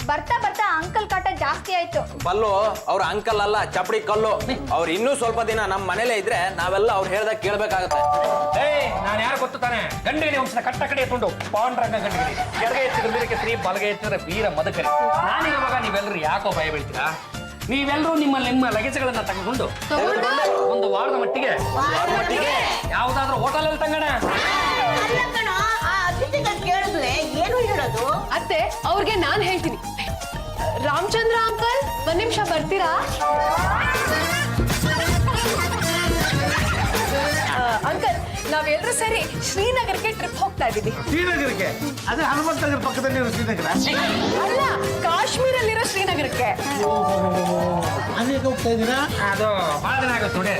ಬರ್ತಾ ಬರ್ತಾ ಅಂಕಲ್ ಕಾಟ ಜಾಸ್ತಿ ಆಯ್ತು. ಬಲ್ಲು ಅವ್ರ ಅಂಕಲ್ ಅಲ್ಲ, ಚಪಡಿ ಕಲ್ಲು. ಅವ್ರು ಇನ್ನೂ ಸ್ವಲ್ಪ ದಿನ ನಮ್ಮ ಮನೇಲೆ ಇದ್ರೆ ನಾವೆಲ್ಲ ಅವ್ರು ಹೇಳ್ದಾಗ ಕೇಳ್ಬೇಕಾಗತ್ತೆ. ನಾನು ಯಾರು ಗೊತ್ತು ತಾನೆ, ಗಂಡಿಗೆ ವಂಶದ ಕಟ್ಟ ಕಡೆ ಎತ್ಕೊಂಡು ಪಾಂಡ್ರಂಗ ಗಂಡಿಗೆ ಎಡಗೆ ಎತ್ತಿದ್ರೆ ವೀರಕ್ಕೆ ಶ್ರೀ, ಬಲಗೆ ಎತ್ತಿದ್ರೆ ವೀರ ಮದಕರಿ. ನಾನಿರುವಾಗ ನೀವೆಲ್ಲರೂ ಯಾಕೋ ಭಯ ಬೀಳ್ತೀರಾ? ನೀವೆಲ್ಲರೂ ನಿಮ್ಮ ಲಗೇಜ್ಗಳನ್ನ ತೆಗೆದುಕೊಂಡು ಒಂದು ವಾರದ ಮಟ್ಟಿಗೆ ಯಾವ್ದಾದ್ರು ಹೋಟೆಲ್ ಅಲ್ಲಿ ತಂಗಣ. ಕೇಳಿದ್ರೆ ಏನು ಹೇಳೋದು? ಅತ್ತೆ, ಅವ್ರಿಗೆ ನಾನ್ ಹೇಳ್ತೀನಿ. ರಾಮಚಂದ್ರ ಅಂಕಲ್, ಒಂದ್ ನಿಮಿಷ ಬರ್ತೀರಾ? ಅಂಕಲ್, ನಾವೆಲ್ಲರೂ ಸೇರಿ ಶ್ರೀನಗರಕ್ಕೆ ಟ್ರಿಪ್ ಹೋಗ್ತಾ ಇದೀವಿ. ಶ್ರೀನಗರಕ್ಕೆ? ಅದೇ ಹನುಮಂತ ನಗರ ಪಕ್ಕದಲ್ಲಿರೋ ಶ್ರೀನಗರ ಅಲ್ಲ, ಕಾಶ್ಮೀರಲ್ಲಿರೋ ಶ್ರೀನಗರಕ್ಕೆ. ಅಲ್ಲಿಗೆ ಹೋಗ್ತಾ ಇದ್ದೀರಾ? ಅದು ಬಹಳ ದಿನ ಆಗುತ್ತೆ ನೋಡಿ,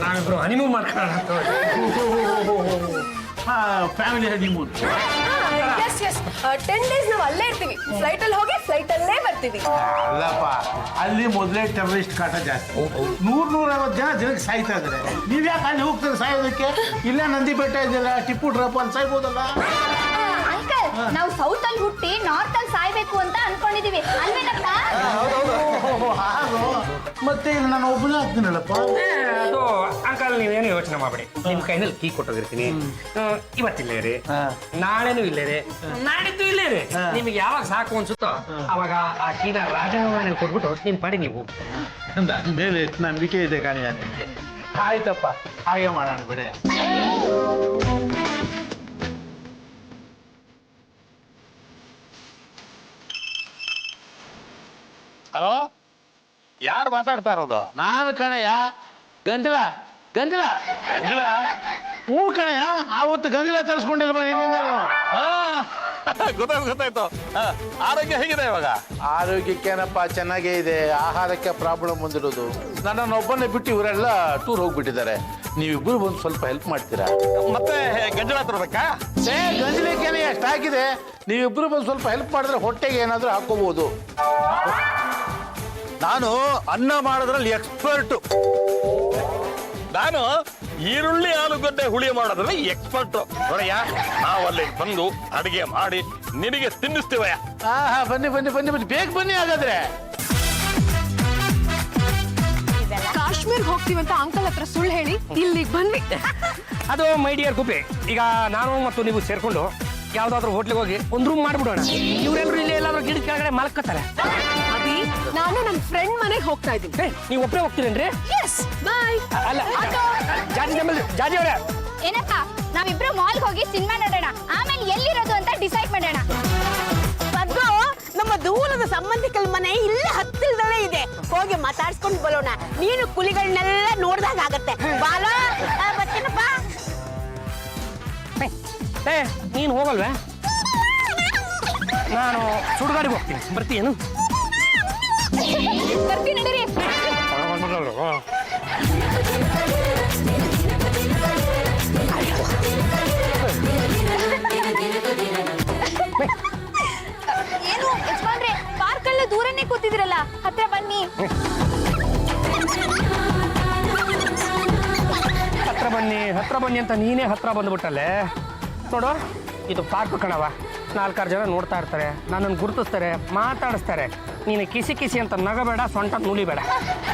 ನಾವಿಬ್ರು ಹನಿಮೂನ್ ಮಾಡ್ಕೊಳ್ಳೋಣ ಅಂತ. Family honeymoon. Yes yes, 10 days ನಾವು ಅಲ್ಲೇ ಇರ್ತೀವಿ. ಫ್ಲೈಟ್ ಅಲ್ಲಿ ಹೋಗಿ ಫ್ಲೈಟ್ ಅಲ್ಲೇ ಬರ್ತೀವಿ. ಅಲ್ಲಪ್ಪ, ಅಲ್ಲಿ ಮೊದಲೇ ಟೆರರಿಸ್ಟ್ ಕಾಟ ಜಾಸ್ತಿ. 100-150 ಜನ ಜನಕ್ಕೆ ಸಾಯ್ತಾ ಇದಾರೆ. ನೀವ್ಯಾಕೆ ಅಲ್ಲಿ ಹೋಗ್ತಾರೆ ಸಾಯೋದಕ್ಕೆ? ಇಲ್ಲ ನಂದಿ ಬೆಟ್ಟ ಇದೆಯಲ್ಲ, ಟಿಪ್ಪು ಡ್ರಾಪ್ ಅಲ್ಲಿ ಸಾಯ್ಬೋದಲ್ಲ. ಅಂಕಲ್, ನಾವು ಸೌತ್ ಅಲ್ಲಿ ಹುಟ್ಟಿ ನಾರ್ತ್ ಅಲ್ಲಿ ಸಾಯ್ಬೇಕು ಅಂತ ಅನ್ಕೊಂಡಿದೀವಿ ಅಲ್ವೇನಪ್ಪ? ಮತ್ತೆ ಇಲ್ಲಿ ನಾನು ಒಬ್ಬನೇ ಆಗ್ತೀನಲ್ಲಪ್ಪ. ಅದು ಅಂಕಲ್, ನೀವೇನು ಯೋಚನೆ ಮಾಡ್ಬೇಡಿ. ನಿಮ್ ಕೈನಲ್ಲಿ ಕೀ ಕೊಟ್ಟೋಗಿರ್ತೀನಿ. ಇವತ್ತಿಲ್ಲೇ ರೀ, ನಾಳೆನೂ ಇಲ್ಲೇ ರೀ, ನಾಡಿದ್ದು ಇಲ್ಲೇ ರೀ. ನಿಮ್ಗೆ ಯಾವಾಗ ಸಾಕು ಅನ್ಸುತ್ತೋ ಅವಾಗ ಆ ಕೀನ ರಾಜಭವನ ಕೊಟ್ಬಿಟ್ಟು ನಿಮ್ ಪಾಡಿ ನೀವು ಮೇಲೆ ನಂಬಿಕೆ ಇದೆ ಕಾಣಿ. ಆಯ್ತಪ್ಪ, ಹಾಗೆ ಮಾಡೋಣ ಬಿಡೆ. ಹಲೋ, ಯಾರು ಮಾತಾಡ್ತಾ ಇರೋದು? ನಾನು ಕಣಯ್ಯ, ಗಂಟಲ ಗಂಟಲ ಗಂಟಲ. ಹೂ ಕಣಯ್ಯ, ಆವತ್ತು ಗಂಟಲ ತರಿಸ್ಕೊಂಡಿಲ್ವ ನೀನು? ಗೊತ್ತಾಯ್ತು. ಆರೋಗ್ಯ ಹೇಗಿದೆ ಇವಾಗ? ಆರೋಗ್ಯಕ್ಕೇನಪ್ಪ, ಚೆನ್ನಾಗೇ ಇದೆ. ಆಹಾರಕ್ಕೆ ಪ್ರಾಬ್ಲಮ್ ಬಂದಿರೋದು. ನನ್ನನ್ನೊಬ್ಬನೇ ಬಿಟ್ಟು ಇವರೆಲ್ಲ ಟೂರ್ ಹೋಗ್ಬಿಟ್ಟಿದ್ದಾರೆ. ನೀವಿಬ್ಬರು ಬಂದು ಸ್ವಲ್ಪ ಹೆಲ್ಪ್ ಮಾಡ್ತೀರಾ? ಮತ್ತೆ ಗಂಜಲ ತರಬೇಕಾ? ಗಂಜಲಕ್ಕೇನೆ ಎಷ್ಟು ಹಾಕಿದೆ. ನೀವಿಬ್ಬರು ಬಂದು ಸ್ವಲ್ಪ ಹೆಲ್ಪ್ ಮಾಡಿದ್ರೆ ಹೊಟ್ಟೆಗೆ ಏನಾದರೂ ಹಾಕೋಬಹುದು. ನಾನು ಅನ್ನ ಮಾಡೋದ್ರಲ್ಲಿ ಎಕ್ಸ್ಪರ್ಟ್. ನಾನು ಈರುಳ್ಳಿ ಆಲೂಗಡ್ಡೆ ಹುಳಿ ಮಾಡೋದ್ರಲ್ಲಿ ಎಕ್ಸ್ಪರ್ಟ್. ನೋಡಯ್ಯ, ನಾವಲ್ಲಿ ಬಂದು ಅಡಿಗೆ ಮಾಡಿ ನಿನಗೆ ತಿನ್ನಿಸ್ತೀವಯ್ಯ. ಬನ್ನಿ ಬನ್ನಿ ಬನ್ನಿ ಬನ್ನಿ, ಬೇಗ ಬನ್ನಿ. ಹಾಗಾದ್ರೆ ಕಾಶ್ಮೀರ್ ಹೋಗ್ತೀವಂತ ಅಂಕಲ್ ಹತ್ರ ಸುಳ್ಳು ಹೇಳಿ ಇಲ್ಲಿಗೆ ಬಂದ್ವಿ. ಅದು ಮೈ ಡಿಯರ್ ಗುಬ್ಬಿ, ಈಗ ನಾನು ಮತ್ತು ನೀವು ಸೇರ್ಕೊಂಡು ಯಾವ್ದಾದ್ರು ಹೋಟ್ಲಿಗೆ ಹೋಗಿ ಒಂದು ರೂಮ್ ಮಾಡ್ಬಿಡೋಣ. ಇವರೆಲ್ಲರೂ ಇಲ್ಲೇ ಎಲ್ಲಾದ್ರೂ ಗಿಡ ಕೆಳಗಡೆ ಮಲ್ಕೋತಾರೆ. ಅಭಿ, ನಾನು ನನ್ನ ಫ್ರೆಂಡ್ ಮನೆಗೆ ಹೋಗ್ತಾ ಇದ್ದೀನಿ. ನೀವು ಒಬ್ಬರೇ ಹೋಗ್ತೀರೇನ್ರಿ? ಎಸ್, ಬಾಯ್. ಅಲ್ಲ, ಜಾಜಿ ಅವರೇ. ಏನಪ್ಪ, ನಾವಿಬ್ರು ಮಾಲ್ಗೆ ಹೋಗಿ ಸಿನಿಮಾ ನೋಡೋಣ, ಆಮೇಲೆ ಎಲ್ಲಿರೋದು ಅಂತ ಡಿಸೈಡ್ ಮಾಡೋಣ. ಅದು ನಮ್ಮ ದೂರದ ಸಂಬಂಧಿಕರ ಮನೆ ಇಲ್ಲೇ ಹತ್ತಿರದಲ್ಲೇ ಇದೆ. ಹೋಗಿ ಮಾತಾಡ್ಸ್ಕೊಂಡು ಬರೋಣ. ನೀನು ಕುಲಿಗಳನ್ನೆಲ್ಲ ನೋಡ್ದಾಗ ಆಗತ್ತೆ. ಬಾಲ, ಬರ್ತೀನಪ್ಪ. ನೀನು ಹೋಗಲ್ವೇ? ನಾನು ಸುಡುಗಾಡಿಗೆ ಹೋಗ್ತೀನಿ, ಬರ್ತೀಯೇನು? ಬರ್ತೀನಿ ನಡೀರಿ. ಏನು ಯಜಮಾನ್ರೆ, ಪಾರ್ಕ್ ದೂರನೇ ಕೂತಿದ್ರಲ್ಲ, ಹತ್ರ ಬನ್ನಿ. ಹತ್ರ ಬನ್ನಿ ಅಂತ ನೀನೇ ಹತ್ರ ಬಂದ್ಬಿಟ್ಟಲ್ಲೇ. ನೋಡು, ಇದು ಪಾರ್ಕ್ ಕಣವ. 4-6 ಜನ ನೋಡ್ತಾ ಇರ್ತಾರೆ, ನನ್ನನ್ನು ಗುರುತಿಸ್ತಾರೆ, ಮಾತಾಡಿಸ್ತಾರೆ. ನೀನು ಕಿಸಿ ಕಿಸಿ ಅಂತ ನಗಬೇಡ, ಸೊಂಟ ನುಲಿಬೇಡ.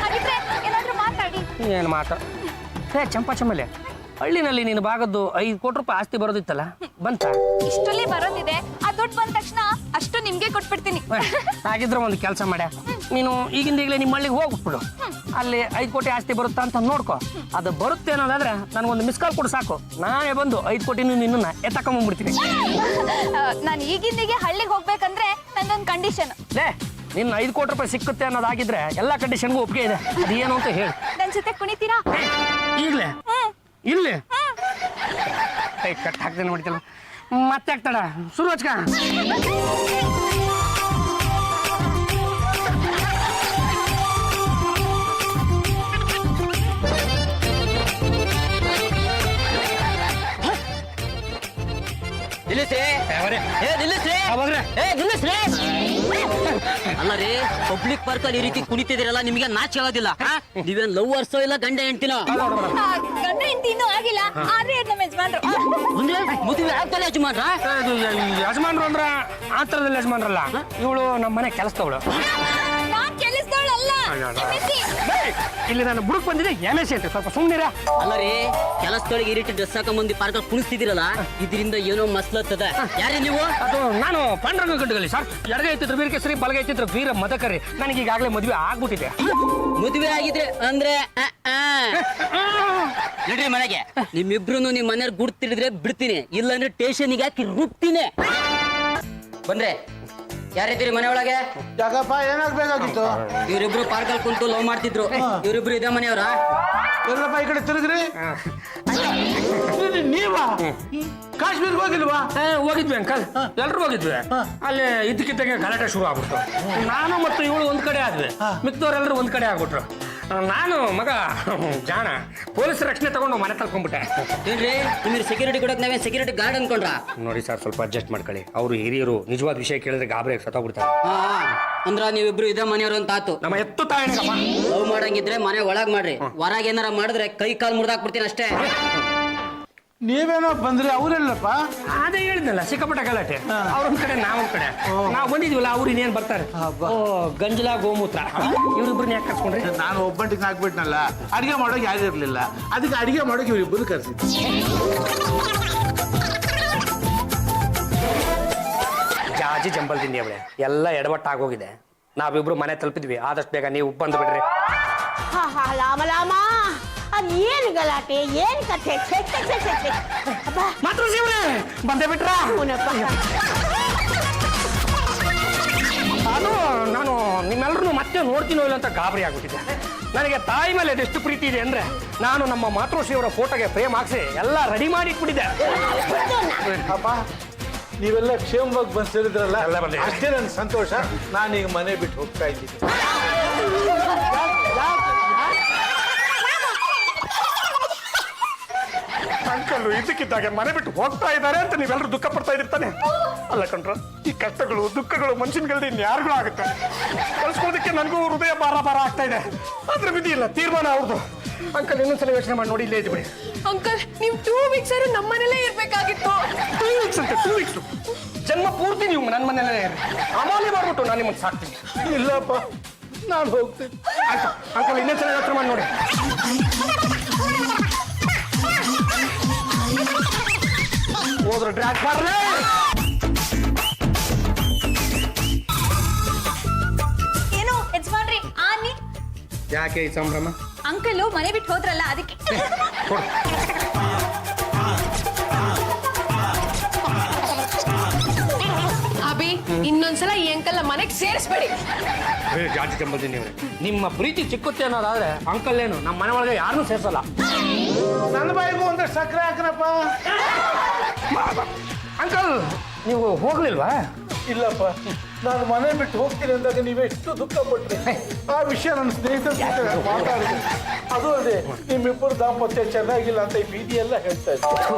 ಹಾಗಿದ್ರೆ ಏನಾದ್ರೂ ಮಾತಾಡಿ. ಏನು ಮಾತು? ಚಂಪಲೆ, ಹಳ್ಳಿನಲ್ಲಿ ನೀನು ಭಾಗದ್ದು 5 ಕೋಟಿ ರೂಪಾಯಿ ಆಸ್ತಿ ಬರೋದಿತ್ತಲ್ಲ, ಬಂತ? ಇಷ್ಟರಲ್ಲಿ ಬರೋದಿದೆ. ಆ ದುಡ್ಡು ಬಂದ ತಕ್ಷಣ ಅಷ್ಟು ನಿಮ್ಗೆ ಕೊಟ್ಬಿಡ್ತೀನಿ. ಹಾಗಿದ್ರೆ ಒಂದು ಕೆಲಸ ಮಾಡ್ಯ, ನೀನು ಈಗಿಂದೀಗಲೇ ನಿಮ್ಮ ಹಳ್ಳಿಗೆ ಹೋಗ್ಬಿಡು. ಅಲ್ಲಿ 5 ಕೋಟಿ ಆಸ್ತಿ ಬರುತ್ತಾ ಅಂತ ನೋಡ್ಕೊ. ಅದು ಬರುತ್ತೆ ಅನ್ನೋದಾದ್ರೆ ನನಗೊಂದು ಮಿಸ್ ಕಾಲ್ ಕೊಡು ಸಾಕು. ನಾನೇ ಬಂದು 5 ಕೋಟಿ ನಿನ್ನ ಎತ್ತಕೊಂಡ್ಬಿಡ್ತೀನಿ. ನಾನು ಈಗಿಂದಿಗೆ ಹಳ್ಳಿಗೆ ಹೋಗ್ಬೇಕಂದ್ರೆ ನಂದೊಂದು ಕಂಡೀಷನ್. ನಿನ್ನ 5 ಕೋಟಿ ರೂಪಾಯಿ ಸಿಕ್ಕುತ್ತೆ ಅನ್ನೋದಾಗಿದ್ರೆ ಎಲ್ಲ ಕಂಡೀಷನ್ಗೂ ಒಪ್ಪಿಗೆ ಇದೆ. ಅದೇನು ಅಂತ ಹೇಳಿ. ನನ್ನ ಜೊತೆ ಕುಣಿತೀರಾ? ಈಗಲೇ ಇಲ್ಲಿ ಕಟ್ ಹಾಕ್ತೇನೆ ನೋಡ್ತಿಲ್ಲ, ಮತ್ತೆ ಆಗ್ತಾಳ. ಶುರು ಹಚ್ಕ. ನಿಲ್ಲಿಸಿ, ನಿಲ್ಲಿಸಿ, ನಿಲ್ಲಿಸಿ. ಅಲ್ಲ ರೀ ಪಬ್ಲಿಕ್ ಪಾರ್ಕ್ ಅಲ್ಲಿ ಈ ರೀತಿ ಕುಣಿತಿದಿರಲ್ಲ ನಿಮಗೆ ನಾಚಿಕೆ ಆಗೋದಿಲ್ಲ ನೀವೇನ್ ಲವ್ವರ್ಸೋ ಇಲ್ಲ ಗಂಡ ಹೆಂಡ್ತಿನೋ ಗಂಡ ಹೆಂಡತಿ ಇನ್ನೂ ಆಗಿಲ್ಲ ಆದ್ರೆ ನಮ್ಮ ಯಜಮಾನ್ರು ಅಂದ್ರೆ ಮದುವೆ ಆಗ್ತಾನೆ ಯಜಮಾನ್ರ ಯಜಮಾನ್ರು ಅಂದ್ರ ಆ ತರದಲ್ಲಿ ಯಜಮಾನ್ರಲ್ಲ ಇವಳು ನಮ್ಮ ಮನೆ ಕೆಲಸದವಳು ನಾನ್ ಕೆಲಸದವಳಲ್ಲ ಇಲ್ಲಿ ನಾನು ಬುಡಕ್ ಬಂದಿದ್ದೆ ಎಮ್ಎಸ್ಸಿ ಅಂತ ಸ್ವಲ್ಪ ಸುಮ್ಮನಿರ ಅಲ್ಲ ರೀ ಕೆಲಸದೊಳಗೆ ಈ ರೀತಿ ಡ್ರೆಸ್ ಹಾಕೊಂಬಂದು ಪಾರ್ಕ್ ಕುಣಿಸ್ತಿದಿರಲ್ಲ ಇದರಿಂದ ಏನೋ ಮಸ್ಲತ್ತದ ಯಾರೇ ನೀವು ಅದು ನಾನು ಪಾಂಡ್ರಂಗ ಗಂಡುಗಲಿ ಸರ್ ಎಡಗೈ ಇತ್ತಿದ್ರು ವೀರ ಕೇಸರಿ ಬಲಗೈ ಇತ್ತಿದ್ರು ವೀರ ಮದಕರಿ ನನಗೆ ಈಗಾಗಲೇ ಮದುವೆ ಆಗ್ಬಿಟ್ಟಿದೆ ಮದುವೆ ಆಗಿದ್ರೆ ಅಂದ್ರೆ ನಡ್ರಿ ಮನೆಗೆ ನಿಮ್ಮಿಬ್ರು ನಿಮ್ ಮನೆಯವ್ರು ಗುಡ್ತಿಡಿದ್ರೆ ಬಿಡ್ತೀನಿ ಇಲ್ಲಾಂದ್ರೆ ಸ್ಟೇಷನ್ಗೆ ಹಾಕಿ ರುಬ್ತೀನಿ ಬಂದ್ರೆ ಯಾರಿದ್ದೀರಿ ಮನೆ ಒಳಗೆ ಯಾಕಪ್ಪ ಏನಾಗ್ಬೇಕಾಗಿತ್ತು? ಇವರಿಬ್ರು ಪಾರ್ಕಲ್ಲಿ ಕುಂತು ಲವ್ ಮಾಡ್ತಿದ್ರು ಇವರಿಬ್ರು ಇದೇ ಮನೆಯವರ ಎಲ್ಲಪ್ಪ ಈ ಕಡೆ ತಿರುಗ್ರಿ. ನೀವಾ ಕಾಶ್ಮೀರ್ಗೆ ಹೋಗಿಲ್ವಾ? ಹೋಗಿದ್ವಿ ಅಂಕಲ್ ಎಲ್ರು ಹೋಗಿದ್ವಿ ಅಲ್ಲಿ ಇದ್ದಕ್ಕಿದ್ದಂಗೆ ಗಲಾಟೆ ಶುರು ಆಗ್ಬಿಟ್ಟು ನಾನು ಮತ್ತು ಇವಳು ಒಂದ್ ಕಡೆ ಆದ್ವಿ ಮಿಕ್ದವ್ರೆಲ್ಲರೂ ಒಂದ್ ಕಡೆ ಆಗ್ಬಿಟ್ರು ನಾನು ಮಗ ಜಾಣ ಪೊಲೀಸ್ ರಕ್ಷಣೆ ತಗೊಂಡು ಮನೆ ತಳ್ಕೊಂಡ್ಬಿಟ್ಟೆ ಏನ್ರಿ ನಿಮ್ಗೆ ಸೆಕ್ಯೂರಿಟಿ ಕೊಡಕ್ ನಾವೇ ಸೆಕ್ಯೂರಿಟಿ ಗಾರ್ಡ್ ಅನ್ಕೊಂಡ್ರ ನೋಡಿ ಸರ್ ಸ್ವಲ್ಪ ಅಡ್ಜಸ್ಟ್ ಮಾಡ್ಕೊಳ್ಳಿ ಅವರು ಹಿರಿಯರು ನಿಜವಾದ ವಿಷಯ ಕೇಳಿದ್ರೆ ಗಾಬರಿ ಸತ್ತೋಗ್ಬಿಡ್ತಾರೆ ಅಂದ್ರ ನೀವಿಬ್ರು ಇದೇ ಮನೆಯವರು ಅಂತ ಆತು ನಮ್ಮ ಎತ್ತು ತಾಯಣಗಮ್ಮ ಲವ್ ಮಾಡಂಗಿದ್ರೆ ಮನೆ ಒಳಗ್ ಮಾಡ್ರಿ ಹೊರಗೆ ಏನಾರ ಮಾಡಿದ್ರೆ ಕೈ ಕಾಲ್ ಮುರಿದಾಕ್ಬಿಡ್ತೀನಿ ಅಷ್ಟೇ ನೀವೇನೋ ಬಂದ್ರಿ ಅವ್ರೆಲ್ಲಪ್ಪ? ಅದೇ ಹೇಳಿದ್ನಲ್ಲ ಸಿಕ್ಕಾಪಟ್ಟ ಗಲಾಟೆ ಅವ್ರೊಂದ್ ಕಡೆ ನಾವೊಂದ್ ಕಡೆ ನಾವ್ ಬಂದಿದ್ವಲ್ಲ ಅವ್ರು ಇನ್ನೇನ್ ಬರ್ತಾರೆ ಗಂಜಲ ಗೋಮೂತ್ರ ಇವ್ರಿಬ್ರನ್ನ ಯಾಕೆ ಕರ್ಸ್ಕೊಂಡ್ರಿ ನಾನು ಒಬ್ಬಂಟಿಗೆ ಹಾಕ್ಬಿಟ್ನಲ್ಲ ಅಡಿಗೆ ಮಾಡೋಕೆ ಯಾರು ಇರ್ಲಿಲ್ಲ ಅದಕ್ಕೆ ಅಡಿಗೆ ಮಾಡೋಕೆ ಇವ್ರಿಬ್ಬರು ಕರ್ಸಿದ್ದೆ ಜಾಜಿ ಜಂಬಲ್ ತಿಂಡಿ ಅವಳೆ ಎಲ್ಲ ಎಡವಟ್ಟಾಗೋಗಿದೆ ನಾವಿಬ್ರು ಮನೆ ತಲುಪಿದ್ವಿ ಆದಷ್ಟು ಬೇಗ ನೀವು ಬಂದು ಬಿಡ್ರಿ ಲಾಮ ಲಾಮ ಅದ್ ಏನ್ ಗಲಾಟೆ ಏನ್ ಕಥೆ ಮಾತ್ರ ಬಂದೇ ಬಿಟ್ರಾ ನಾನು ನಿಮ್ಮೆಲ್ಲರೂ ಮತ್ತೆ ನೋಡ್ತೀನೋ ಇಲ್ಲ ಅಂತ ಗಾಬರಿ ಆಗ್ಬಿಟ್ಟಿದ್ದೆ ನನಗೆ ತಾಯಿ ಮೇಲೆ ಎಷ್ಟು ಪ್ರೀತಿ ಇದೆ ಅಂದ್ರೆ ನಾನು ನಮ್ಮ ಮಾತೃಶ್ರೀಯವರ ಫೋಟೋಗೆ ಫ್ರೇಮ್ ಹಾಕ್ಸಿ ಎಲ್ಲ ರೆಡಿ ಮಾಡಿ ಇಟ್ಬಿಟ್ಟಿದ್ದೆ ಅಪ್ಪ ನೀವೆಲ್ಲ ಕ್ಷೇಮವಾಗಿ ಬಂದು ಸೇರಿದ್ರಲ್ಲ ಎಲ್ಲ ಬಂದೆ. ಅಷ್ಟೇ ನನ್ನ ಸಂತೋಷ. ನಾನೀಗ ಮನೆ ಬಿಟ್ಟು ಹೋಗ್ತಾ ಇದ್ದೀನಿ. ಅಂಕಲ್ ಇದಕ್ಕಿದ್ದಾಗೆ ಮನೆ ಬಿಟ್ಟು ಹೋಗ್ತಾ ಇದ್ದಾರೆ ಅಂತ ನೀವೆಲ್ಲರೂ ದುಃಖ ಪಡ್ತಾ ಇರ್ತಾನೆ ಅಲ್ಲ ಕಣ್ರ ಈ ಕಷ್ಟಗಳು ದುಃಖಗಳು ಮನುಷ್ಯನ್ಗಲ್ದೆ ಇನ್ಯಾರಿಗೂ ಆಗುತ್ತೆ ಕಳ್ಸ್ಕೊಳ್ಳೋದಕ್ಕೆ ನನಗೂ ಹೃದಯ ಭಾರ ಆಗ್ತಾ ಇದೆ ಅದ್ರ ವಿಧಿ ಇಲ್ಲ ತೀರ್ಮಾನ ಅವ್ರದ್ದು ಅಂಕಲ್ ಇನ್ನೊಂದ್ಸಲ ಯೋಚನೆ ಮಾಡಿ ನೋಡಿ ಇಲ್ಲೇ ಇದ್ಬಿಡಿ ಅಂಕಲ್ ನೀವು 2 ವೀಕ್ಸ್ ಆದ್ರೂ ನಮ್ಮ ಮನೇಲೇ ಇರ್ಬೇಕಾಗಿತ್ತು 2 ವೀಕ್ಸ್ ಅಂತ 2 ವೀಕ್ಸ್ ಜನ್ಮ ಪೂರ್ತಿ ನೀವು ನನ್ನ ಮನೇಲೇ ಅಮಾಲಿ ಮಾಡ್ಬಿಟ್ಟು ನಾನು ನಿಮ್ಮನ್ನು ಸಾಕ್ತೀನಿ ಇಲ್ಲಪ್ಪ ನಾನು ಹೋಗ್ತೀನಿ. ಅಂಕಲ್ ಇನ್ನೊಂದ್ಸಲ ಯೋಚನೆ ಮಾಡಿ ನೋಡಿ ಹೋದ್ರೆ ಡ್ರ್ಯಾಕ್ ಮಾಡ್ರೆ ಏನು ಯಜಮಾನ್ರಿ ಆನಿ ಯಾಕೆ ಈ ಸಂಭ್ರಮ ಅಂಕಲ್ ಮನೆ ಬಿಟ್ಟು ಹೋದ್ರಲ್ಲ ಅದಕ್ಕೆ ಅಭಿ ಇನ್ನೊಂದ್ಸಲ ಈ ಅಂಕಲ್ ಮನೆಗೆ ಸೇರಿಸ್ಬೇಡಿ ಜಾತಿ ಜಂಬಲ್ದಿನಿ ಅವರೇ ನಿಮ್ಮ ಪ್ರೀತಿ ಚಿಕ್ಕುತ್ತೆ ಅನ್ನೋದಾದ್ರೆ ಅಂಕಲ್ ಏನು ನಮ್ಮ ಮನೆ ಒಳಗೆ ಯಾರನ್ನೂ ಸೇರ್ಸಲ್ಲ ನನ್ನ ಬಾಯಿಗೂ ಒಂದಷ್ಟು ಸಕ್ಕರೆ ಹಾಕನಪ್ಪ. ಅಂಕಲ್ ನೀವು ಹೋಗ್ಲಿಲ್ವಾ ಇಲ್ಲಪ್ಪ ನಾನು ಮನೆ ಬಿಟ್ಟು ಹೋಗ್ತೀನಿ ಅಂದಾಗ ನೀವೆಷ್ಟು ದುಃಖ ಪಟ್ರಿ. ಆ ವಿಷಯ ನನ್ನ ಸ್ನೇಹಿತರ ಜೊತೆ ಮಾತಾಡಿದೆ. ಅದು ಅಲ್ಲದೆ ನಿಮ್ಮಿಬ್ಬರು ದಾಂಪತ್ಯ ಚೆನ್ನಾಗಿಲ್ಲ ಅಂತ ಈ ಬೀದಿ ಎಲ್ಲ ಹೇಳ್ತಾ ಇದ್ದೆ.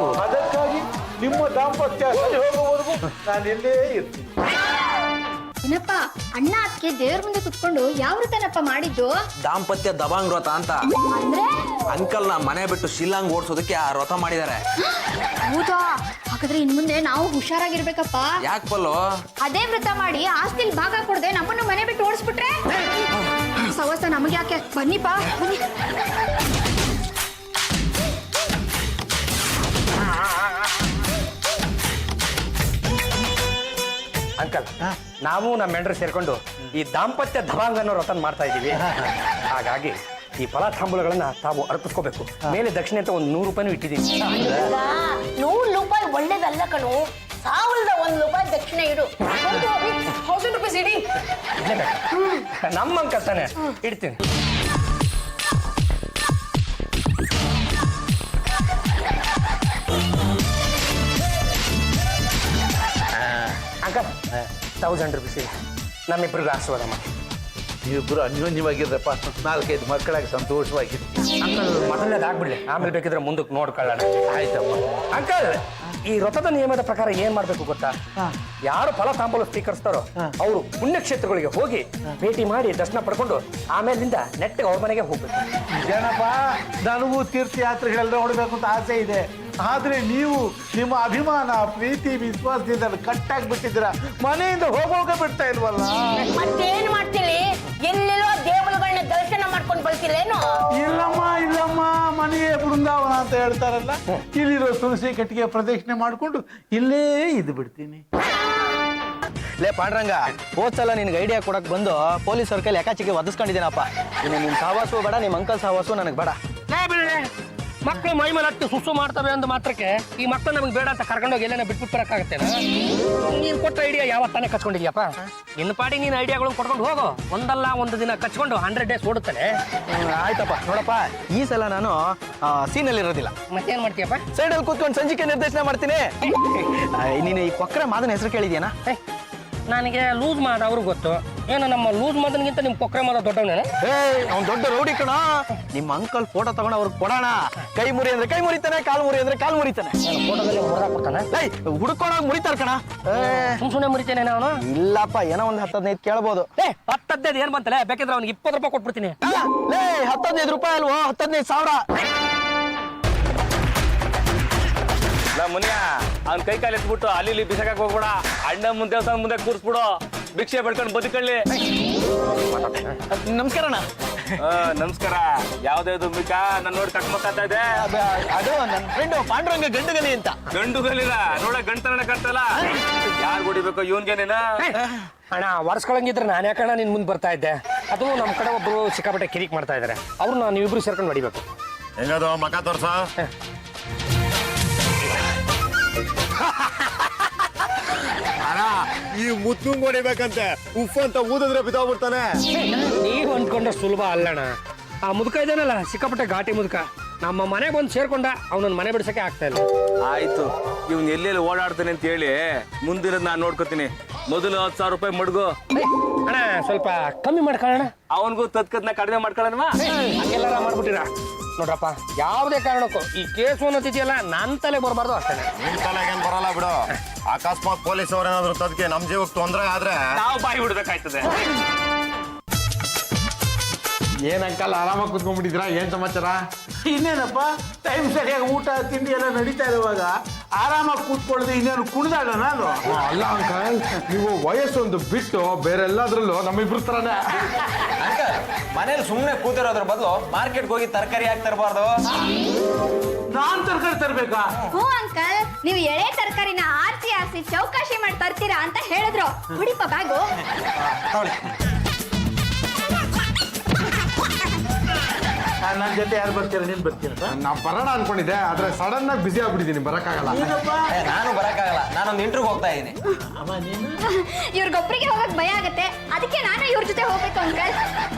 ಅದಕ್ಕಾಗಿ ನಿಮ್ಮ ದಾಂಪತ್ಯ ಸರಿ ಹೋಗುವವರೆಗೂ ನಾನು ಎಲ್ಲೇ ಇರ್ತೀನಿ. ಏನಪ್ಪ ಅಣ್ಣ ಅದಕ್ಕೆ ದೇವ್ರ ಮುಂದೆ ಕುತ್ಕೊಂಡು ಯಾವ ವೃತ್ತನಪ್ಪ ಮಾಡಿದ್ದು? ದಾಂಪತ್ಯ ದಬಾಂಗ್ ವ್ರತ ಅಂತ ಅಂದ್ರೆ ಅಂಕಲ್ ನ ಮನೆ ಬಿಟ್ಟು ಶಿಲ್ಲಾಂಗ್ ಓಡಿಸೋದಕ್ಕೆ ಆ ವ್ರತ ಮಾಡಿದ್ದಾರೆ. ಹೌದಾ? ಹಾಗಾದ್ರೆ ಇನ್ ಮುಂದೆ ನಾವು ಹುಷಾರಾಗಿರ್ಬೇಕಪ್ಪ. ಯಾಕೆ ಪಲ್ಲು? ಅದೇ ವ್ರತ ಮಾಡಿ ಆಸ್ತಿಲ್ ಭಾಗ ಕೊಡದೆ ನಮ್ಮನ್ನು ಮನೆ ಬಿಟ್ಟು ಓಡಿಸ್ಬಿಟ್ರೆ ಸವಸ ನಮಗೆ ಯಾಕೆ? ಬನ್ನಿಪ್ಪ ಬನ್ನಿ. ಅಂಕಲ್ ನಾವು ನಮ್ಮ ಮೆಂಡ್ರು ಸೇರ್ಕೊಂಡು ಈ ದಾಂಪತ್ಯ ದಬಾಂಗ್ ಅನ್ನೋ ವ್ರತ ಮಾಡ್ತಾ ಇದ್ದೀವಿ. ಹಾಗಾಗಿ ಈ ಫಲಾತಾಂಬೂಲಗಳನ್ನ ತಾವು ಅರ್ಪಿಸ್ಕೋಬೇಕು. ಮೇಲೆ ದಕ್ಷಿಣೆ ಅಂತ ಒಂದು 100 ರೂಪಾಯಿನೂ ಇಟ್ಟಿದ್ದೀನಿ. 100 ರೂಪಾಯಿ ಒಳ್ಳೇದಲ್ಲ ಕಣು. 1,001 ರೂಪಾಯಿ ದಕ್ಷಿಣೆ ಇಡು. 1000 ರೂಪಾಯಿ ಇಡಿ. ನಮ್ಮ ಅಂಕಲ್ ತಾನೆ ಇಡ್ತೀನಿ. ಅಂಕಲ್ 1000 ರೂಪಾಯಿ ಇದೆ. ನಮ್ಮಿಬ್ಬರಿಗೂ ಆಶೀರ್ವಾದ ಮಾಡಿ. ನೀವಿಬ್ಬರು ಅನ್ಯೋನ್ಯವಾಗಿರಪ್ಪ. 4-5 ಮಕ್ಕಳಾಗಿ ಸಂತೋಷವಾಗಿರ್ತೀನಿ. ಅಂಕಲ್ ಮೊದಲನೇದು ಆಗ್ಬಿಡ್ಲಿ, ಆಮೇಲೆ ಬೇಕಿದ್ರೆ ಮುಂದಕ್ಕೆ ನೋಡ್ಕೊಳ್ಳೋಣ. ಆಯ್ತಪ್ಪ. ಅಂಕಲ್ ಈ ವ್ರತದ ನಿಯಮದ ಪ್ರಕಾರ ಏನ್ ಮಾಡ್ಬೇಕು ಗೊತ್ತಾ? ಯಾರು ಫಲ ತಾಂಬೂಲ ಸ್ವೀಕರಿಸ್ತಾರೋ ಅವರು ಪುಣ್ಯಕ್ಷೇತ್ರಗಳಿಗೆ ಹೋಗಿ ಭೇಟಿ ಮಾಡಿ ದರ್ಶನ ಪಡ್ಕೊಂಡು ಆಮೇಲಿಂದ ನೆಟ್ಟಿಗೆ ಅವ್ರ ಮನೆಗೆ ಹೋಗ್ಬೇಕು. ಏನಪ್ಪ, ನನಗೂ ತೀರ್ಥಯಾತ್ರೆಗಳೆಲ್ಲ ನೋಡ್ಬೇಕು ಅಂತ ಆಸೆ ಇದೆ. ಆದ್ರೆ ನೀವು ನಿಮ್ಮ ಅಭಿಮಾನ, ಪ್ರೀತಿ, ವಿಶ್ವಾಸದಿಂದ ಕಟ್ಟಾಗ್ಬಿಟ್ಟಿದ್ದೀರ. ಮನೆಯಿಂದ ಹೋಗೋಗ ಬಿಡ್ತಾ ಇಲ್ವಲ್ಲ. ಮತ್ತೇನ್ ಮಾಡ್ತೀರಿ? ಎಲ್ಲೆಲ್ಲೋ ದೇವರುಗಳನ್ನ ದರ್ಶನ ಮಾಡ್ಕೊಂಡು ಬರ್ತೀರೇನು? ಇಲ್ಲಮ್ಮ, ಮನೆಯೇ ಬೃಂದಾವನ ಅಂತ ಹೇಳ್ತಾರಲ್ಲ. ಇಲ್ಲಿರೋ ತುಳಸಿ ಕಟ್ಟಿಗೆ ಪ್ರದಕ್ಷಿಣೆ ಮಾಡ್ಕೊಂಡು ಇಲ್ಲೇ ಇದ್ದು ಬಿಡ್ತೀನಿ. ಲೇ ಪಾಂಡ್ರಂಗ, ಹೋದ್ಸಲ ನಿನ್ಗೆ ಐಡಿಯಾ ಕೊಡಕ್ ಬಂದು ಪೊಲೀಸರ ಕೈಲಿ ಲೆಕ್ಕಾಚಿಗೆ ಒದಿಸ್ಕೊಂಡಿದ್ದೀನಪ್ಪ. ಇನ್ನು ನಿನ್ ಸಹವಾಸು ಬೇಡ, ನಿಮ್ಮ ಅಂಕಲ್ ಸಹವಾಸು ನನಗೆ ಬೇಡ. ಮಕ್ಕಳು ಮೈ ಮೇಲೆ ಹತ್ತಿ ಸುಸ್ಸು ಮಾಡ್ತವೆ ಅಂದ ಮಾತ್ರಕ್ಕೆ ಈ ಮಕ್ಕಳು ನಮಗೆ ಬೇಡ ಅಂತ ಕರ್ಕೊಂಡೋಗಿ ಎಲ್ಲೇನ ಬಿಟ್ಬಿಟ್ಟು ಬರಕ್ಕಾಗತ್ತೆ? ನೀನ್ ಕೊಟ್ಟ ಐಡಿಯಾ ಯಾವತ್ತಾನೆ ಕಚ್ಕೊಂಡಿದ್ಯಪ್ಪ. ನಿನ್ನ ಪಾಡಿ ನೀನ್ ಐಡಿಯಾಗಳನ್ನ ಕೊಟ್ಕೊಂಡು ಹೋಗೋ. ಒಂದಲ್ಲ ಒಂದು ದಿನ ಕಚ್ಕೊಂಡು 100 ಡೇಸ್ ಓಡುತ್ತಾನೆ. ಆಯ್ತಪ್ಪ, ನೋಡಪ್ಪ, ಈ ಸಲ ನಾನು ಸೀನಲ್ಲಿ ಇರೋದಿಲ್ಲ. ಮತ್ತೇನ್ ಮಾಡ್ತೀಯಪ್ಪ? ಸೈಡಲ್ಲಿ ಕೂತ್ಕೊಂಡು ಸಂಚಿಕೆ ನಿರ್ದೇಶನ ಮಾಡ್ತೀನಿ. ನೀನು ಈ ಕೊಕ್ರೆ ಮಾದನ ಹೆಸರು ಕೇಳಿದ್ಯಾನ? ನನಗೆ ಲೂಸ್ ಮಾದ ಅವ್ರಿಗೆ ಗೊತ್ತು. ಏನು ನಮ್ಮ ಲೂಸ್ ಮಾದನಿಗಿಂತ ನಿಮ್ ಕೊಕ್ರೆ ಮಾದ ದೊಡ್ಡವನೇನೆ? ಅವ್ನು ದೊಡ್ಡ ರೌಡಿ ಕಣ. ನಿಮ್ಮ ಅಂಕಲ್ ಫೋಟೋ ತಗೊಂಡು ಅವ್ರಿಗೆ ಕೊಡೋಣ. ಕೈ ಮುರಿ ಅಂದ್ರೆ ಕೈ ಮುರಿತಾನೆ, ಕಾಲು ಮುರಿ ಅಂದ್ರೆ ಕಾಲು ಮುರಿತಾನೆ. ಫೋಟೋದಲ್ಲಿ ಕೊಡ್ತಾನೆ. ಹುಡ್ಕೊಂಡೋಗಿ ಮುರಿತಾರ ಕಣ. ಸುಮ್ಮನೆ ಮುರಿತೇನೆ ಅವನು? ಇಲ್ಲಪ್ಪ, ಏನೋ ಒಂದು 10-15 ಕೇಳ್ಬೋದು. 10-15 ಏನ್ ಬಂತಲ್ಲ? ಬೇಕಿದ್ರೆ ಅವ್ನಿಗೆ 20 ರೂಪಾಯಿ ಕೊಟ್ಬಿಡ್ತೀನಿ. 15 ರೂಪಾಯಿ ಅಲ್ವೋ, 15,000. ಮುನಿಯ ಅವ್ನ ಕೈ ಕಾಲು ಎತ್ಬಿಟ್ಟು ಅಲ್ಲಿ ಬಿಸಾಕಕ್ ಹೋಗ್ಬೇಡ. ಅಣ್ಣ ಮುಂದೆ ದೇವಸ್ಥಾನ ಮುಂದೆ ಕೂರ್ಸ್ಬಿಡು. ಭಿಕ್ಷೆ ಬೆಳ್ಕೊಂಡು ಬದುಕೊಳ್ಳಿ. ನಮಸ್ಕಾರ ಅಣ್ಣ. ನಮಸ್ಕಾರ. ಯಾವ್ದು ಮಿಕಾ ನನ್ನ ನೋಡಿ ಕಟ್ ಮಾತಾಡ್ತಾ ಇದೆ? ಅದು ನನ್ನ ಫ್ರೆಂಡ್ ಪಾಂಡುರಂಗ ಗಂಡುಗಲಿ ಅಂತ. ಗಂಡುಗಲಿಲ್ಲ ನೋಡ, ಗಂಟನ ಕಟ್ಟಲ್ಲ. ಯಾರು ಹೊಡಿಬೇಕು ಇವನ್ಗೇನೇನ? ಅಣ್ಣ ವರ್ಷಗಳಂಗಿದ್ರೆ ನಾನು ಯಾಕಣ್ಣ ನಿನ್ ಮುಂದೆ ಬರ್ತಾ ಇದ್ದೆ. ಅದು ನಮ್ಮ ಕಡೆ ಒಬ್ರು ಸಿಕ್ಕಾಪಟ್ಟೆ ಕಿರಿಕ್ ಮಾಡ್ತಾ ಇದಾರೆ. ಅವ್ರು ನೀವಿಬ್ರು ಸೇರ್ಕೊಂಡು ಹೊಡಿಬೇಕು. ಹೆಂಗದು ಮಕ ತೋರ್ಸ? ಈ ಮುತ್ತುಂಗ್ ಹೊಡಿಬೇಕಂತೆ, ಉಫ್ ಅಂತ ಊದಿದ್ರೆ ಬಿದ್ದೋಗ್ಬಿಡ್ತಾನೆ. ನೀವು ಅನ್ಕೊಂಡ ಸುಲಭ ಅಲ್ಲಣ್ಣ. ಆ ಮುದುಕ ಇದಾನಲ್ಲ, ಸಿಕ್ಕಾಪಟ್ಟೆ ಘಾಟಿ ಮುದುಕ, ನಮ್ಮ ಮನೆ ಬಂದು ಸೇರ್ಕೊಂಡ. ಅವನನ್ನ ಮನೆ ಬಿಡ್ಸಕ್ಕೆ ಆಗ್ತಾ ಇಲ್ಲ. ಆಯ್ತು, ಇವ್ನ್ ಎಲ್ಲೆಲ್ಲಿ ಓಡಾಡ್ತಾನೆ ಅಂತ ಹೇಳಿ ಮುಂದಿರೋದ್ ನಾನ್ ನೋಡ್ಕೋತೀನಿ. ಮೊದಲು 10,000 ರೂಪಾಯಿ ಮಡ್ಗು. ಅಣ್ಣ ಸ್ವಲ್ಪ ಕಮ್ಮಿ ಮಾಡ್ಕೊಳ್ಳೋಣ. ಅವನ್ಗೂ ತದ್ಕದ್ನ ಕಡಿಮೆ ಮಾಡ್ಕೊಳ್ಳೋಣವಾ? ಹಂಗೆಲ್ಲಾರ ಮಾಡ್ಬಿಟ್ಟಿರ ನೋಡ್ರಪ್ಪ. ಯಾವುದೇ ಕಾರಣಕ್ಕೂ ಈ ಕೇಸು ಅನ್ನೋದಿದೆಯಲ್ಲ ನನ್ನ ತಲೆ ಬರಬಾರ್ದು ಅಷ್ಟೇ. ನಿನ್ ತಲೆಗೇನ್ ಬರಲ್ಲ ಬಿಡು. ಅಕಸ್ಮಾತ್ ಪೊಲೀಸ್ ಅವ್ರೇನಾದ್ರು ತದ್ಕೆ ನಮ್ ಜೀವಕ್ಕೆ ತೊಂದ್ರೆ ಆದ್ರೆ ನಾವು ಬಾಯಿ ಬಿಡ್ಬೇಕಾಯ್ತದೆ. ಏನ್ ಅಂಕಲ್, ಆರಾಮಾಗಿ ಕುತ್ಕೊಂಡ್ಬಿಟ್ಟಿದ್ರಾ? ಏನ್ ಸಮಾಚಾರ? ಇನ್ನೇನಪ್ಪ, ಟೈಮ್ ಸರಿಯಾಗಿ ಊಟ ತಿಂಡಿ ಎಲ್ಲ ನಡೀತಾ ಇರುವಾಗ ಆರಾಮಾಗಿ ಕೂತ್ಕೊಳ್ಳದೆ ಇನ್ನೇನು ಕುಣಿದಾಡ ನಾನು? ಅಲ್ಲ ಅಂಕಲ್, ನೀವು ವಯಸ್ಸೊಂದು ಬಿಟ್ಟು ಬೇರೆ ಎಲ್ಲಾದ್ರಲ್ಲೂ ನಮ್ಮಿಬ್ರು ತರನೇ. ಅಂಕಲ್, ಮನೇಲಿ ಸುಮ್ಮನೆ ಕೂತಿರೋದ್ರ ಬದಲು ಮಾರ್ಕೆಟ್ಗೆ ಹೋಗಿ ತರಕಾರಿ ಯಾಕೆ ತರಬಾರ್ದು? ನಾನ್ ತರಕಾರಿ ತರ್ಬೇಕಾ? ಹ್ಞೂ ಅಂಕಲ್, ನೀವು ಎಳೆ ತರಕಾರಿನ ಆರ್ಸಿ ಚೌಕಾಶಿ ಮಾಡಿ ತರ್ತೀರಾ ಅಂತ ಹೇಳಿದ್ರು. ಹುಡಿಪ ಬ್ಯಾಗು. ನನ್ನ ಜೊತೆ ಯಾರು ಬರ್ತೀರಾ? ನೀನ್ ಬರ್ತೀರಾ? ನಾ ಬರೋಣ ಅನ್ಕೊಂಡಿದ್ದೆ, ಆದ್ರೆ ಸಡನ್ ಆಗಿ ಬಿಸಿ ಆಗ್ಬಿಟ್ಟಿದ್ದೀನಿ, ಬರಕ್ಕಾಗಲ್ಲ. ನಾನು ಬರಕ್ಕಾಗಲ್ಲ, ನಾನೊಂದು ಇಂಟ್ರ್ಯೂಗೆ ಹೋಗ್ತಾ ಇದ್ದೀನಿ. ಇವ್ರಿಗೊಬ್ರಿಗೆ ಹೋಗಕ್ ಭಯ ಆಗತ್ತೆ, ಅದಕ್ಕೆ ನಾನು ಇವ್ರ ಜೊತೆ ಹೋಗ್ಬೇಕು ಅಂಕಲ್.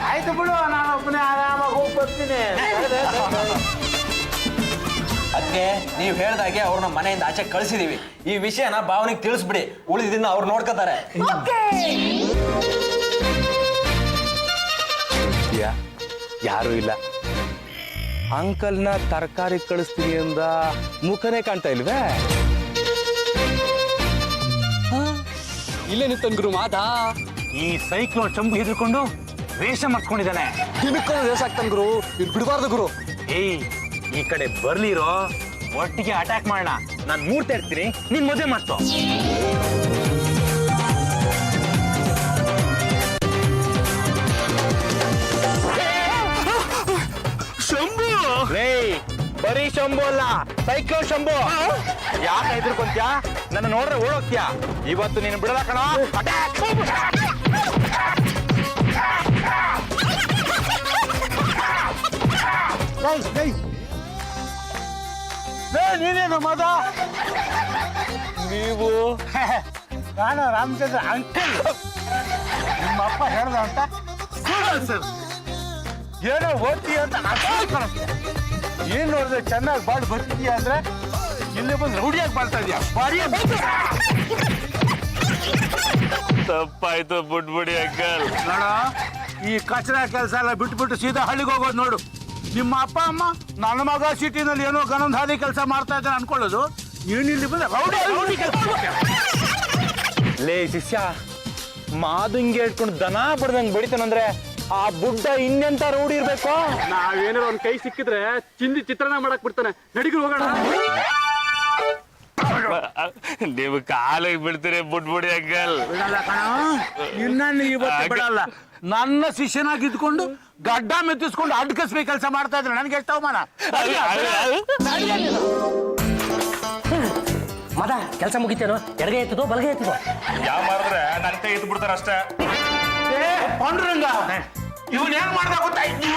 ಆಯ್ತು ಬಿಡು, ನಾನು ಒಬ್ಬನೇ ಆರಾಮಾಗಿ ಹೋಗಿ ಬರ್ತೀನಿ. ಅದಕ್ಕೆ ನೀವು ಹೇಳ್ದಾಗೆ ಅವ್ರನ್ನ ಮನೆಯಿಂದ ಆಚೆ ಕಳಿಸಿದೀವಿ. ಈ ವಿಷಯನ ಭಾವನೆಗೆ ತಿಳಿಸ್ಬಿಡಿ, ಉಳಿದಿದ್ದನ್ನ ಅವ್ರು ನೋಡ್ಕೋತಾರೆ. ಯಾರು ಇಲ್ಲ. ಅಂಕಲ್ನ ತರಕಾರಿ ಕಳಿಸ್ತೀನಿ ಅಂದ ಮುಖನೇ ಕಾಣ್ತಾ ಇಲ್ವೇ? ಇಲ್ಲೇ ನಿಂತನ್ ಗುರು ಮಾತಾ. ಈ ಸೈಕ್ಲೋನ್ ಚಂಬು ಹೆದರ್ಕೊಂಡು ವೇಷ ಮಾಡ್ಕೊಂಡಿದ್ದಾನೆ. ದಿನಕ್ಕೊಂದು ವೇಷ ಆಗ್ತಾನೆ ಗುರು, ಇದು ಬಿಡಬಾರ್ದು ಗುರು. ಏಯ್, ಈ ಕಡೆ ಬರ್ಲಿರೋ, ಒಟ್ಟಿಗೆ ಅಟ್ಯಾಕ್ ಮಾಡೋಣ. ನಾನು ಮೂಡ್ತಾ ಇರ್ತೀನಿ, ನೀನ್ ಮದುವೆ ಮಾಡ್ತೋ. ಶಂಭು ರೇ, ಬರೀ ಶಂಭು ಅಲ್ಲ, ಸೈಕ್ಲೋನ್ ಶಂಭು. ಯಾಕೆ ಹೆದರ್ಕೊಂತ್ಯಾ? ನನ್ನ ನೋಡ್ರೆ ಓಡೋಗ್ತೀಯಾ? ಇವತ್ತು ನೀನು ಬಿಡಲ್ಲ ಕಣ. ಅಟ್ಯಾಕ್! ನೀನೇನು ಮದ? ನೀವು ನಾನು ರಾಮಚಂದ್ರ ಅಂಕಲ್. ನಿಮ್ಮ ಅಪ್ಪ ಹೇಳ್ದ ಅಂತ ಸರ್ ಏನೋ ಓದ್ತೀಯ ಅಂತ ಏನ್ ನೋಡಿದ್ರೆ ಚೆನ್ನಾಗಿ ಬಾಳ್ ಬರ್ತಿದ್ಯಾ ಅಂದ್ರೆ ಇಲ್ಲಿ ಬಂದು ರೌಡಿಯಾಗಿ ಬಾಳ್ತಾ ಇದೀಯ. ಬಾರಿ ತಪ್ಪಾಯ್ತು, ಬಿಟ್ಬಿಡಿ ಅಂಕಲ್. ನೋಡ, ಈ ಕಚರ ಕೆಲಸ ಎಲ್ಲ ಬಿಟ್ಬಿಟ್ಟು ಸೀದಾ ಹಳ್ಳಿಗೆ ಹೋಗೋದು ನೋಡು. ನಿಮ್ಮ ಅಪ್ಪ ಅಮ್ಮ ನನ್ನ ಮಗ ಸಿಟಿನಲ್ಲಿ ಏನೋ ಗನಂದಾದಿ ಕೆಲಸ ಮಾಡ್ತಾ ಇದ್ದಾರೆ ಅನ್ಕೊಳ್ಳೋದು. ಏನಿಲ್ಲಿ ಬಂದ ರೌಡಿ ಲೇ ಶಿಷ್ಯ ಮಾದಂಗೆ ಇಟ್ಕೊಂಡು ದನ ಬಡ್ದಂಗ್ ಬಡಿತಾನಂದ್ರೆ ಆ ಬುಡ್ಡ ಇನ್ನೆಂತ ರೌಡಿ ಇರ್ಬೇಕು. ನಾವೇನಾರ ಒಂದ್ ಕೈ ಸಿಕ್ಕಿದ್ರೆ ಚಿಂದಿ ಚಿತ್ರಾನ್ನ ಮಾಡಕ್ ಬಿಡ್ತಾನೆ. ನಡಿಗಳು ಹೋಗೋಣ. ನೀವು ಕಾಲಿಗೆ ಬಿಡ್ತೀರಿ ಬುಡ್ಬುಡಿ ಅಂಕಲ್. ಬಿಡಲ್ಲ ಕಣ, ನಿನ್ನ ಇವತ್ತು ಬಿಡಲ್ಲ. ನನ್ನ ಶಿಷ್ಯನಾಗಿ ಇದ್ಕೊಂಡು ಗಡ್ಡ ಮೆತ್ತಿಸ್ಕೊಂಡು ಅಡ್ಕಸ್ಬೇ ಕೆಲಸ ಮಾಡ್ತಾ ಇದ್ರೆ ನನಗೆ ಎಷ್ಟು ಅವಮಾನ. ಮದ ಕೆಲಸ ಮುಗಿತೇನೋ? ಎಡಗೆ ಎತ್ತದೋ ಬಲಗೆ ಎತ್ತದೋ? ಯಾವ ಮಾಡಿದ್ರೆ ನನ್ನ ಕೈ ಎತ್ತು ಬಿಡ್ತಾರ ಅಷ್ಟೇ. ಪಾಂಡುರಂಗ ಇವನ್ ಏನ್ ಮಾಡ್ದ ಗೊತ್ತಾಯ್ತು?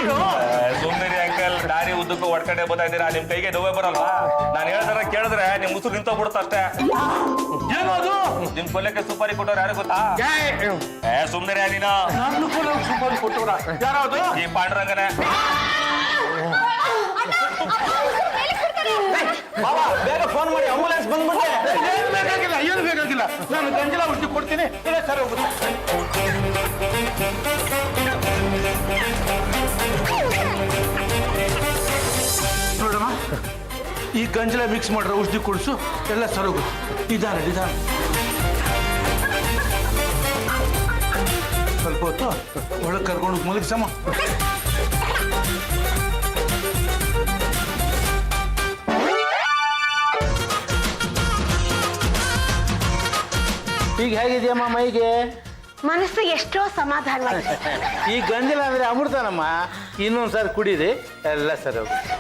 ಸುಮ್ಮನೆ ಅಂಕಲ್, ದಾರಿ ಉದ್ದಕ್ಕೂ ಹೊಡ್ಕಡೆ ಬರ್ತಾ ಇದ್ದೀರಾ, ನಿಮ್ ಕೈಗೆ ನೋವೇ ಬರಲ್ವಾ? ನಾನು ಹೇಳ್ದಾರ ಕೇಳಿದ್ರೆ ನಿಮ್ ಮುಸುರು ನಿಂತೋಗ್ಬಿಡುತ್ತ ಅಷ್ಟೇ. ಏನದು? ನಿಮ್ ಕೊಲೆಕ್ಕೆ ಸುಪಾರಿ ಕೊಟ್ಟವ್ರು ಯಾರು ಗೊತ್ತಾ? ಸುಮ್ಮನೆ ನೀನು. ನನ್ನ ಕೂಡ ಸುಪಾರಿ ಕೊಟ್ಟವ್ರ ಯಾರಾவது? ಈ ಪಾಂಡುರಂಗನೇ. ಬೇಗ ಫೋನ್ ಮಾಡಿ ಆಂಬುಲೆನ್ಸ್ ಬಂದ್ಬಿಟ್ಟೆ. ಏನು ಬೇಕಾಗಿಲ್ಲ ನಾನು ಗಂಜಲ ಉಡ್ತಿ ಕೊಡ್ತೀನಿ. ಇಲ್ಲ ಸರ್ ಹೋಗುತ್ತೆ. ನೋಡಮ್ಮ, ಈ ಗಂಜಲ ಮಿಕ್ಸ್ ಮಾಡ್ರೆ ಔಷಧಿ ಕುಡಿಸು, ಎಲ್ಲ ಸರೋಗುತ್ತೆ. ನಿಧಾನ ಸ್ವಲ್ಪ ಹೊತ್ತು ಒಳಗೆ ಕರ್ಕೊಂಡು ಮಲಗಿಸಮ್ಮ. ಈಗ ಹೇಗಿದೆಯಮ್ಮ ಮೈಗೆ? ಮನಸ್ಸು ಎಷ್ಟೋ ಸಮಾಧಾನವಾಗಿದೆ. ಈ ಗಂಜಲ ಅಂದ್ರೆ ಅಮೃತನಮ್ಮ. ಇನ್ನೊಂದ್ಸಾರಿ ಕುಡೀರಿ, ಎಲ್ಲ ಸರಿ ಹೋಗುತ್ತೆ.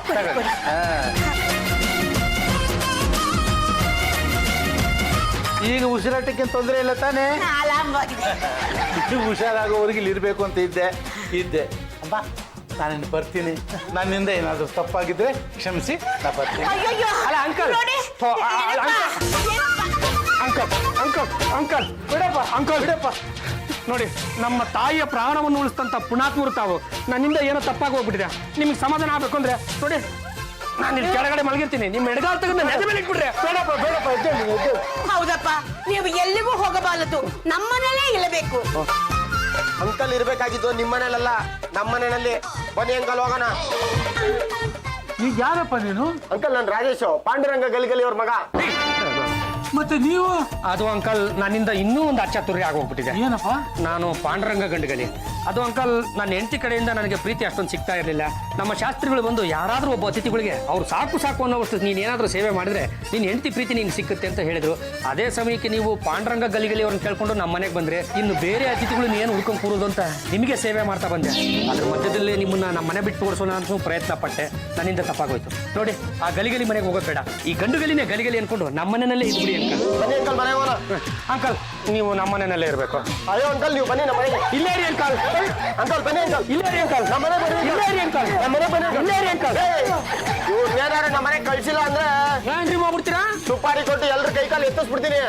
ಈಗ ಉಸಿರಾಟಕ್ಕೆ ತೊಂದರೆ ಇಲ್ಲ ತಾನೇ? ಆರಾಮವಾಗಿದೆ. ಹುಷಾರಾಗೋವರೆಗೆ ಇಲ್ಲಿ ಇರ್ಬೇಕು ಅಂತ ಇದ್ದೆ ಅಮ್ಮ. ನಾನಿನ್ನು ಬರ್ತೀನಿ. ನನ್ನಿಂದ ಏನಾದರೂ ತಪ್ಪಾಗಿದ್ರೆ ಕ್ಷಮಿಸಿ, ನಾ ಬರ್ತೀನಿ. ಅಯ್ಯಯ್ಯೋ. ಅಲ್ಲ ಅಂಕಲ್, ನೋಡಿ. ಅಂಕಲ್ ಬಿಡಪ್ಪ, ಅಂಕಲ್ ಬಿಡಪ್ಪ. ನೋಡಿ, ನಮ್ಮ ತಾಯಿಯ ಪ್ರಾಣವನ್ನು ಉಳಿಸ್ತಂತ ಪುಣಾತ್ಮರು ತಾವು. ನನ್ನಿಂದ ಏನೋ ತಪ್ಪಾಗಿ ಹೋಗ್ಬಿಟ್ಟಿದೆ. ನಿಮ್ಗೆ ಸಮಾಧಾನ ಆಗ್ಬೇಕು ಅಂದ್ರೆ ನೋಡಿ, ನಾನು ಇಲ್ಲಿ ಕೆಳಗಡೆ ಮಲಗಿರ್ತೀನಿ. ನಿಮ್ಮ ಎಡಗಾಲ್ ತೆಗೆದು ನೆದ ಮೇಲೆ ಇಟ್ಬಿಡ್ರೆ. ಬೇಡಪ್ಪ ಎದ್ದೇಳಿ. ಹೌದಪ್ಪ, ನೀವು ಎಲ್ಲಿಗೂ ಹೋಗಬಾರದು, ನಮ್ಮನೇಲೇ ಇರಬೇಕು. ಅಂಕಲ್ ಇರ್ಬೇಕಾಗಿದ್ದು ನಿಮ್ಮನೇಲಲ್ಲ, ನಮ್ಮನೇನಲ್ಲಿ. ಬನ್ನಿ ಅಂಕಲ್ ಹೋಗೋಣ. ಈಗ ಯಾರಪ್ಪ ನೀನು? ಅಂಕಲ್ ನಾನು ರಾಜೇಶ್, ಪಾಂಡುರಂಗ ಗಲಿಗಲಿ ಅವ್ರ ಮಗ. ಮತ್ತೆ ನೀವು? ಅದು ಅಂಕಲ್, ನನ್ನಿಂದ ಇನ್ನೂ ಒಂದು ಅಚ್ಚತುರ್ಯ ಆಗೋಗ್ಬಿಟ್ಟಿದೆ. ಏನಪ್ಪ? ನಾನು ಪಾಂಡುರಂಗ ಗಂಡುಗಲಿ. ಅದು ಅಂಕಲ್, ನನ್ನ ಹೆಂಡತಿ ಕಡೆಯಿಂದ ನನಗೆ ಪ್ರೀತಿ ಅಷ್ಟೊಂದು ಸಿಗ್ತಾ ಇರಲಿಲ್ಲ. ನಮ್ಮ ಶಾಸ್ತ್ರಿಗಳು ಬಂದು ಯಾರಾದರೂ ಒಬ್ಬ ಅತಿಥಿಗಳಿಗೆ ಅವ್ರು ಸಾಕು ಅನ್ನೋವಷ್ಟು ನೀನು ಏನಾದರೂ ಸೇವೆ ಮಾಡಿದ್ರೆ ನಿನ್ನ ಹೆಂಡತಿ ಪ್ರೀತಿ ನಿಂಗೆ ಸಿಕ್ಕುತ್ತೆ ಅಂತ ಹೇಳಿದ್ರು. ಅದೇ ಸಮಯಕ್ಕೆ ನೀವು ಪಾಂಡುರಂಗ ಗಲಿಗಲಿ ಅವ್ರನ್ನ ಕೇಳ್ಕೊಂಡು ನಮ್ಮ ಮನೆಗೆ ಬಂದರೆ ಇನ್ನು ಬೇರೆ ಅತಿಥಿಗಳು ಏನು ಹುಡ್ಕೊಂಡು ಕೂರೋದು ಅಂತ ನಿಮಗೆ ಸೇವೆ ಮಾಡ್ತಾ ಬಂದೆ. ಅದ್ರ ಮಧ್ಯದಲ್ಲಿ ನಿಮ್ಮನ್ನ ನಮ್ಮ ಮನೆ ಬಿಟ್ಟು ಓಡಿಸೋಣ ಅಂತ ಪ್ರಯತ್ನ ಪಟ್ಟೆ. ನನ್ನಿಂದ ತಪ್ಪಾಗೋಯ್ತು. ನೋಡಿ, ಆ ಗಲಿಗಲಿ ಮನೆಗೆ ಹೋಗೋದು ಬೇಡ. ಈ ಗಂಡುಗಲಿನೇ ಗಲಿಗಲಿ ಅನ್ಕೊಂಡು ನಮ್ಮ ಮನೆಯಲ್ಲೇ ಇದ್ಬಿಡಿ ಅಂಕಲ್. ಬನ್ನಿ ಅಂಕಲ್, ಮನೆ ಹೋಗೋಣ. ಅಂಕಲ್, ನೀವು ನಮ್ಮ ಮನೆಯಲ್ಲೇ ಇರಬೇಕು. ಅಯ್ಯೋ ಅಂಕಲ್, ನೀವು ಬನ್ನಿ ನಮ್ಮ ಮನೆಗೆ. ಇಲ್ಲೇ ರೀ ಅಂಕಲ್. ಅಂಕಲ್ ಬನ್ನಿ ಅಂಕಲ್. ಇಲ್ಲೇ ರೀ ಅಂಕಲ್. ನಮ್ಮ ಮನೆ ಬನ್ನಿ. ಇಲ್ಲೇ ರೀ ಅಂಕಲ್. ನಮ್ಮ ಮನೆ ಬನ್ನಿ. ಇಲ್ಲೇ ರೀ ಅಂಕಲ್. ಇವ್ರು ಏನಾರು ನಮ್ಮ ಮನೆಗೆ ಕಳ್ಸಿಲ್ಲ ಅಂದ್ರೆ ಏನ್ರಿ ಮಾಡ್ಬಿಡ್ತೀರಾ? ಸುಪಾರಿ ಕೊಟ್ಟು ಎಲ್ರ ಕೈ ಕಾಲು ಎತ್ತಿಸ್ಬಿಡ್ತೀನಿ.